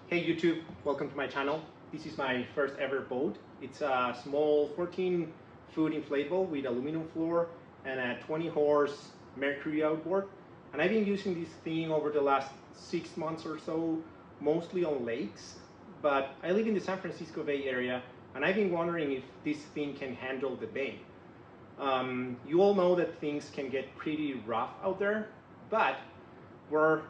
Hey YouTube, welcome to my channel. This is my first ever boat. It's a small 14-foot inflatable with aluminum floor and a 20-horse Mercury outboard. And I've been using this thing over the last 6 months or so, mostly on lakes. But I live in the San Francisco Bay Area, and I've been wondering if this thing can handle the bay. You all know that things can get pretty rough out there, but we're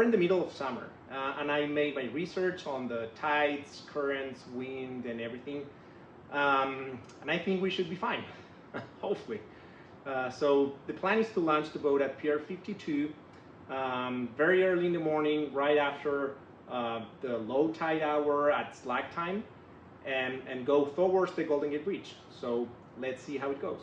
in the middle of summer, and I made my research on the tides, currents, wind, and everything, and I think we should be fine, hopefully. So the plan is to launch the boat at Pier 52 very early in the morning, right after the low tide hour at slack time, and go towards the Golden Gate Bridge. So let's see how it goes.